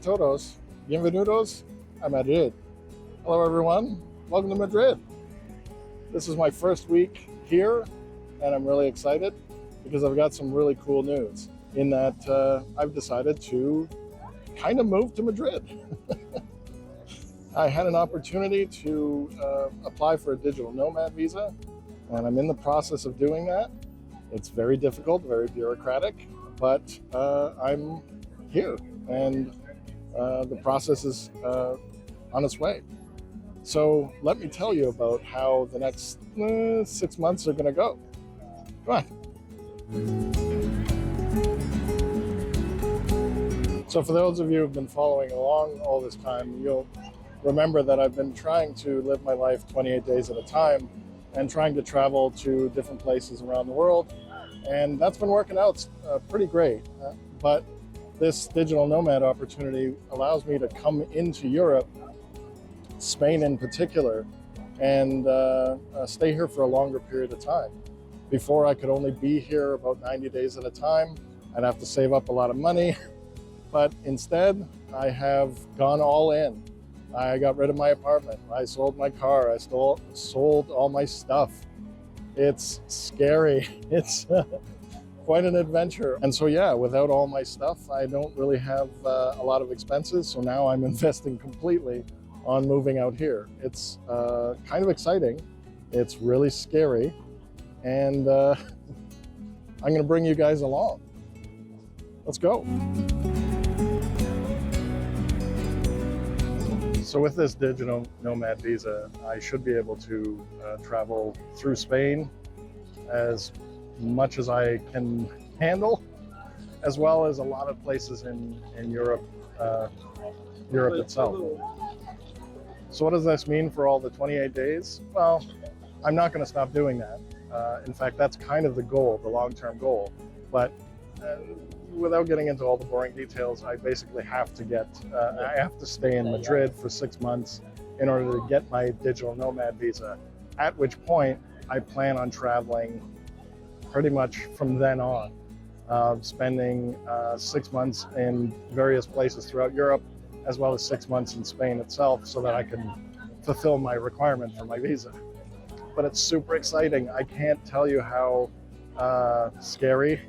todos. Bienvenidos a Madrid. Hello, everyone. Welcome to Madrid. This is my first week here, and I'm really excited because I've got some really cool news in that I've decided to kind of move to Madrid. I had an opportunity to apply for a digital nomad visa, and I'm in the process of doing that. It's very difficult, very bureaucratic, but I'm here, and the process is on its way. So let me tell you about how the next 6 months are going to go. Come on. So for those of you who've been following along all this time, you'll remember that I've been trying to live my life 28 days at a time and trying to travel to different places around the world. And that's been working out pretty great. But this digital nomad opportunity allows me to come into Europe, Spain in particular, and stay here for a longer period of time. Before, I could only be here about 90 days at a time. I'd have to save up a lot of money. But instead, I have gone all in. I got rid of my apartment. I sold my car. I sold all my stuff. It's scary. It's quite an adventure. And so, yeah, without all my stuff, I don't really have a lot of expenses. So now I'm investing completely on moving out here. It's kind of exciting. It's really scary. And I'm going to bring you guys along. Let's go. So with this digital nomad visa, I should be able to travel through Spain as much as I can handle, as well as a lot of places in Europe, Europe itself. So what does this mean for all the 28 days? Well, I'm not going to stop doing that. In fact, that's kind of the goal, the long-term goal. But without getting into all the boring details, I basically have to I have to stay in Madrid for 6 months in order to get my digital nomad visa, at which point I plan on traveling pretty much from then on, spending 6 months in various places throughout Europe, as well as 6 months in Spain itself, so that I can fulfill my requirement for my visa. But it's super exciting. I can't tell you how scary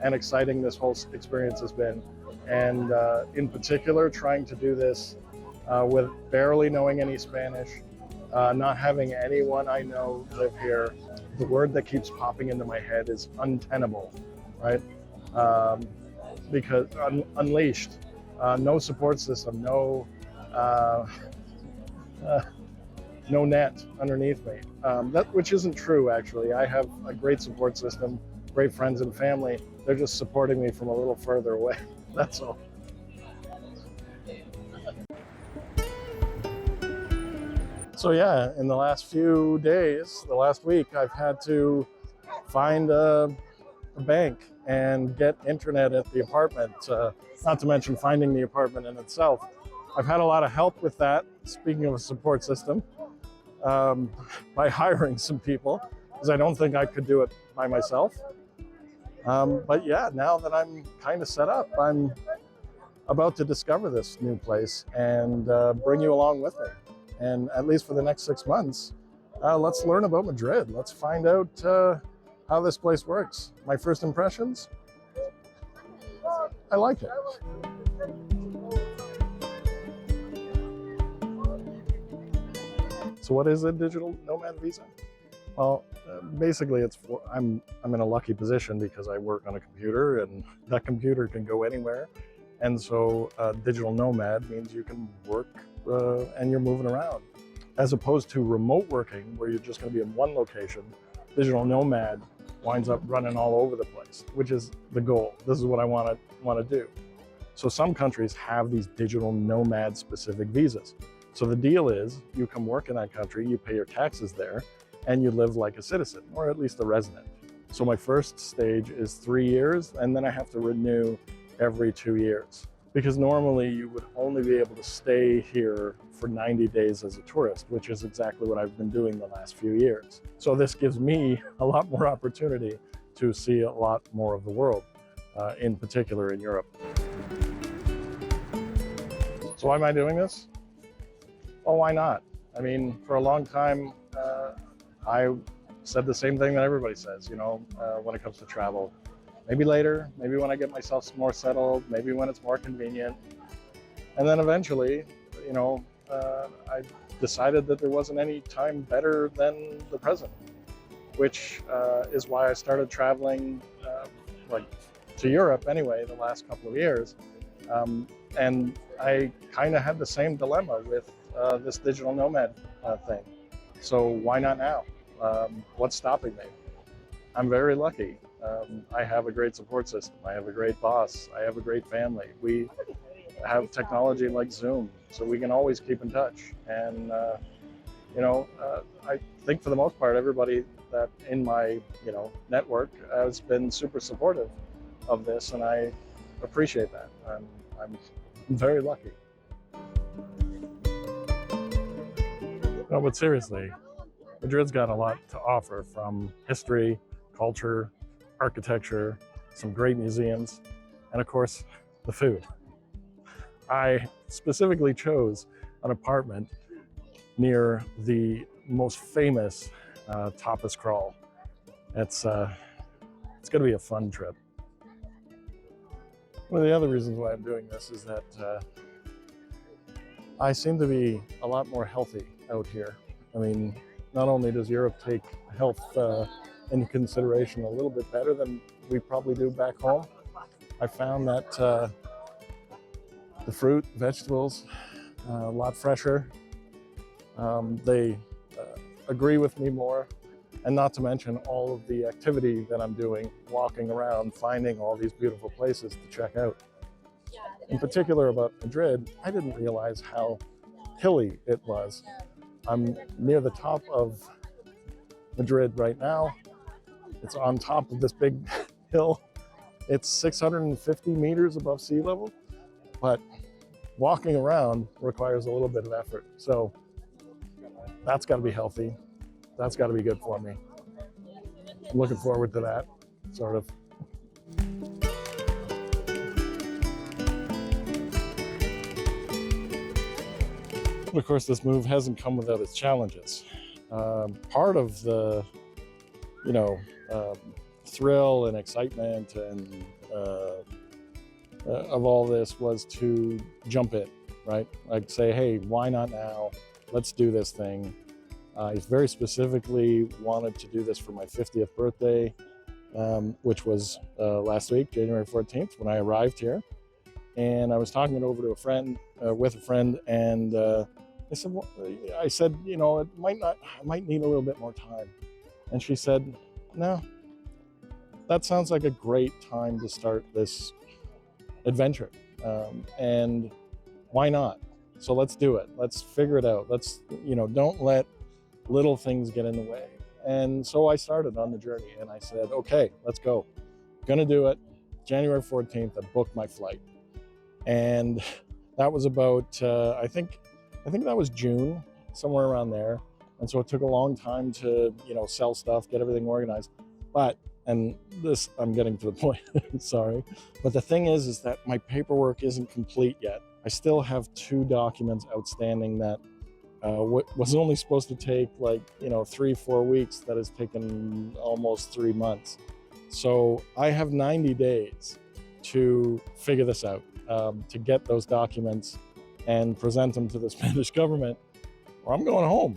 and exciting this whole experience has been. And in particular, trying to do this with barely knowing any Spanish, not having anyone I know live here. The word that keeps popping into my head is untenable, right? Because unleashed, no support system, no net underneath me. Which isn't true, actually. I have a great support system, great friends and family. They're just supporting me from a little further away. That's all. So yeah, in the last few days, the last week, I've had to find a bank and get internet at the apartment, not to mention finding the apartment in itself. I've had a lot of help with that, speaking of a support system, by hiring some people, because I don't think I could do it by myself. But yeah, now that I'm kind of set up, I'm about to discover this new place and bring you along with me. And at least for the next 6 months, let's learn about Madrid. Let's find out how this place works. My first impressions? I like it. So what is a digital nomad visa? Well, basically I'm in a lucky position because I work on a computer, and that computer can go anywhere. And so digital nomad means you can work and you're moving around. As opposed to remote working, where you're just going to be in one location, digital nomad winds up running all over the place, which is the goal. This is what I want to do. So some countries have these digital nomad specific visas. So the deal is you come work in that country, you pay your taxes there, and you live like a citizen, or at least a resident. So my first stage is 3 years, and then I have to renew every 2 years. Because normally you would only be able to stay here for 90 days as a tourist, which is exactly what I've been doing the last few years. So this gives me a lot more opportunity to see a lot more of the world, in particular in Europe. So why am I doing this? Well, why not? I mean, for a long time, I said the same thing that everybody says, when it comes to travel. Maybe later, maybe when I get myself more settled, maybe when it's more convenient. And then eventually, I decided that there wasn't any time better than the present, which is why I started traveling to Europe anyway the last couple of years. And I kind of had the same dilemma with this digital nomad thing. So why not now? What's stopping me? I'm very lucky. I have a great support system. I have a great boss. I have a great family. We have technology like Zoom, so we can always keep in touch. And I think for the most part, everybody that in my network has been super supportive of this, and I appreciate that. I'm very lucky. No, but seriously, Madrid's got a lot to offer, from history, culture, architecture, some great museums, and of course, the food. I specifically chose an apartment near the most famous tapas crawl. It's going to be a fun trip. One of the other reasons why I'm doing this is that I seem to be a lot more healthy out here. I mean, not only does Europe take health into consideration a little bit better than we probably do back home, I found that the fruit, vegetables, a lot fresher. They agree with me more, and not to mention all of the activity that I'm doing, walking around, finding all these beautiful places to check out. In particular about Madrid, I didn't realize how hilly it was. I'm near the top of Madrid right now. It's on top of this big hill. It's 650 meters above sea level, but walking around requires a little bit of effort. So that's got to be healthy. That's got to be good for me. I'm looking forward to that, sort of. Of course, this move hasn't come without its challenges. Part of the, thrill and excitement and of all this was to jump in, right? Like say, hey, why not now? Let's do this thing. I very specifically wanted to do this for my 50th birthday, which was last week, January 14th, when I arrived here. And I was talking it over to a friend, and I said, I might need a little bit more time. And she said, no, that sounds like a great time to start this adventure. And why not? So let's do it. Let's figure it out. Let's, don't let little things get in the way. And so I started on the journey, and I said, okay, let's go. Gonna do it. January 14th, I booked my flight. And that was about, I think that was June, somewhere around there. And so it took a long time to, sell stuff, get everything organized. But, and this, I'm getting to the point, sorry. But the thing is that my paperwork isn't complete yet. I still have 2 documents outstanding that was only supposed to take 3-4 weeks, that has taken almost 3 months. So I have 90 days to figure this out, to get those documents and present them to the Spanish government, or I'm going home.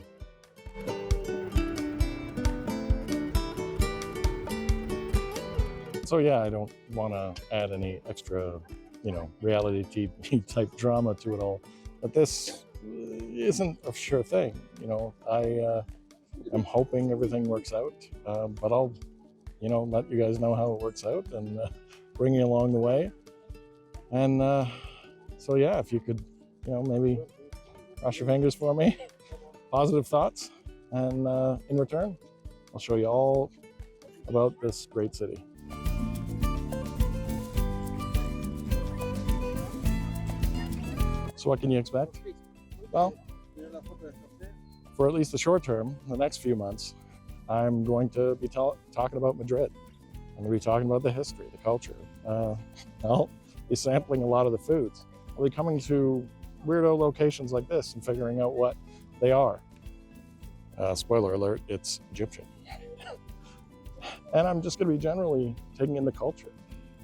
So yeah, I don't want to add any extra, reality TV type drama to it all, but this isn't a sure thing. I'm hoping everything works out, but I'll, let you guys know how it works out and bring you along the way. And so yeah, if you could, maybe cross your fingers for me, positive thoughts, and in return, I'll show you all about this great city. So what can you expect? Well, for at least the short term, the next few months, I'm going to be talking about Madrid. I'm going to be talking about the history, the culture. I'll be sampling a lot of the foods. I'll be coming to weirdo locations like this and figuring out what they are. Spoiler alert, it's Egyptian. And I'm just going to be generally taking in the culture,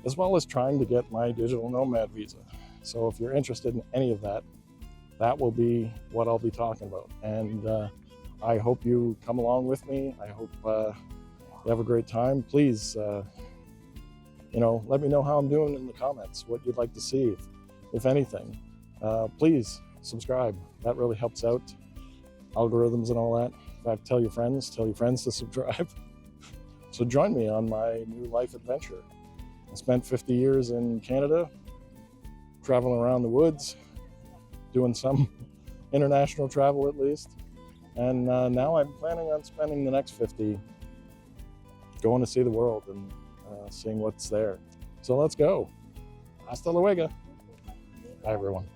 as well as trying to get my digital nomad visa. So if you're interested in any of that, that will be what I'll be talking about. And I hope you come along with me. I hope you have a great time. Please, let me know how I'm doing in the comments, what you'd like to see, if anything. Please subscribe. That really helps out. Algorithms and all that. In fact, tell your friends to subscribe. So join me on my new life adventure. I spent 50 years in Canada, traveling around the woods, doing some international travel at least. And now I'm planning on spending the next 50 going to see the world and seeing what's there. So let's go. Hasta luego. Bye, everyone.